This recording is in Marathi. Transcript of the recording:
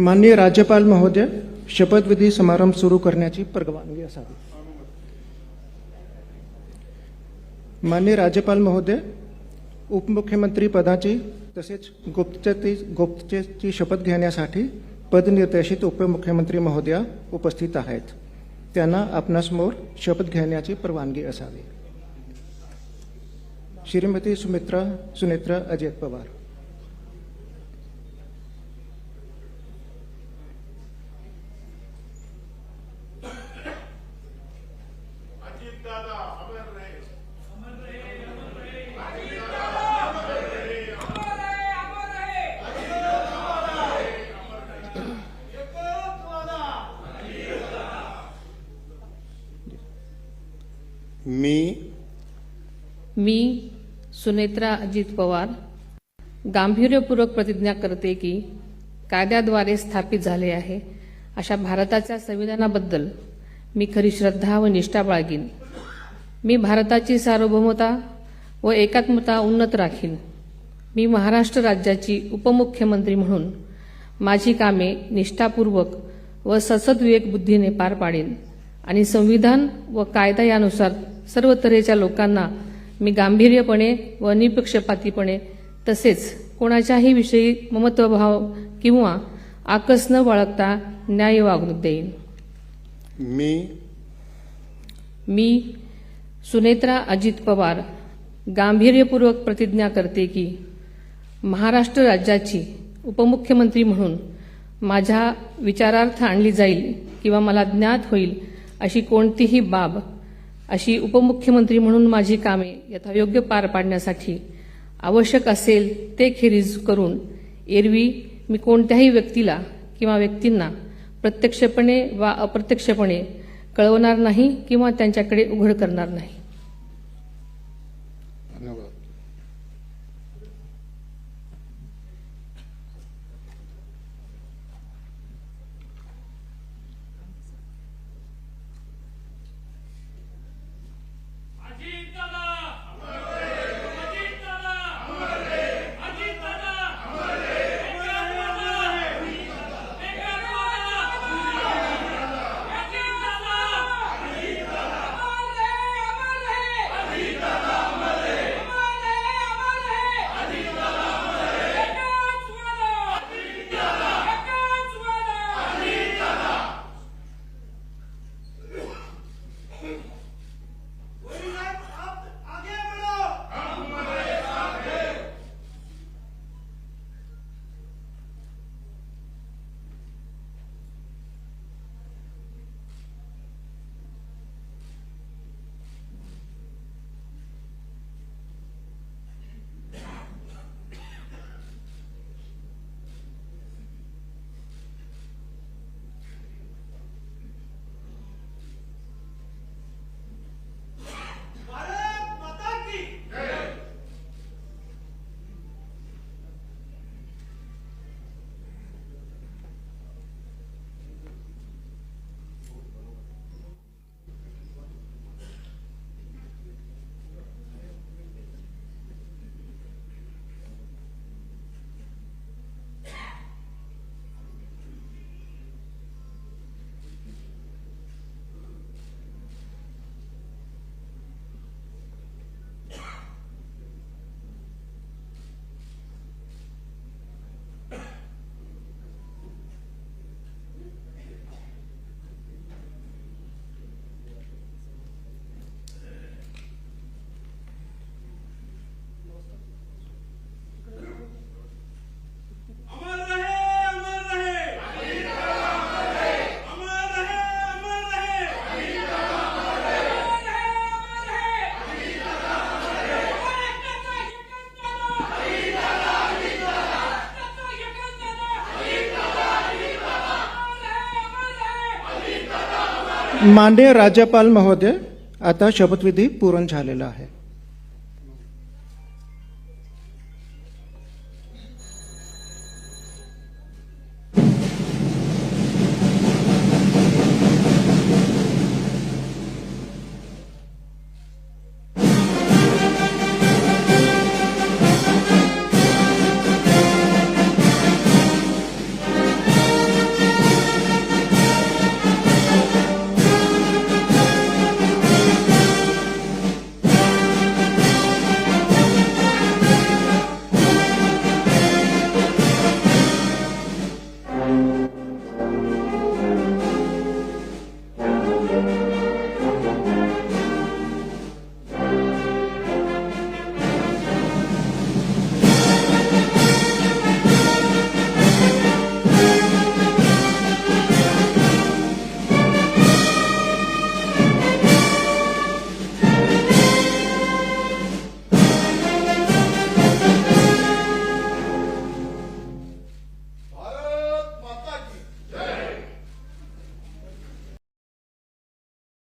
माननीय राज्यपाल महोदय, शपथविधी समारंभ सुरू करण्याची परवानगी असावी. माननीय राज्यपाल महोदय, उपमुख्यमंत्री पदाची तसेच गुप्ततेची शपथ घेण्यासाठी पदनिर्देशित उपमुख्यमंत्री महोदया उपस्थित आहेत. त्यांना आपणासमोर शपथ घेण्याची परवानगी असावी. श्रीमती सुनेत्रा अजित पवार. मी सुनेत्रा अजित पवार गांभीर्यपूर्वक प्रतिज्ञा करते की कायद्याद्वारे स्थापित झाले आहे अशा भारताच्या संविधानाबद्दल मी खरी श्रद्धा व निष्ठा बाळगीन. मी भारताची सार्वभौमता व एकात्मता उन्नत राखीन. मी महाराष्ट्र राज्याची उपमुख्यमंत्री म्हणून माझी कामे निष्ठापूर्वक व सद्विवेक बुद्धीने पार पाडीन आणि संविधान व कायदा यानुसार सर्व तऱ्हेच्या लोकांना मी गांभीर्यपणे व निपक्षपातीपणे तसेच कोणाच्याही विषयी ममत्वभाव किंवा आकस न बाळगता न्याय वागणूक देईन. मी सुनेत्रा अजित पवार गांभीर्यपूर्वक प्रतिज्ञा करते की महाराष्ट्र राज्याची उपमुख्यमंत्री म्हणून माझ्या विचारार्थ आणली जाईल किंवा मला ज्ञात होईल अशी कोणतीही बाब अशी उपमुख्यमंत्री म्हणून माझी कामे यथायोग्य पार पाडण्यासाठी आवश्यक असेल ते खेरीज करून एरवी मी कोणत्याही व्यक्तीला किंवा व्यक्तींना प्रत्यक्षपणे वा अप्रत्यक्षपणे कळवणार नाही किंवा त्यांच्याकडे उघड करणार नाही. माननीय राज्यपाल महोदय, आता शपथविधी पूर्ण झालेला आहे.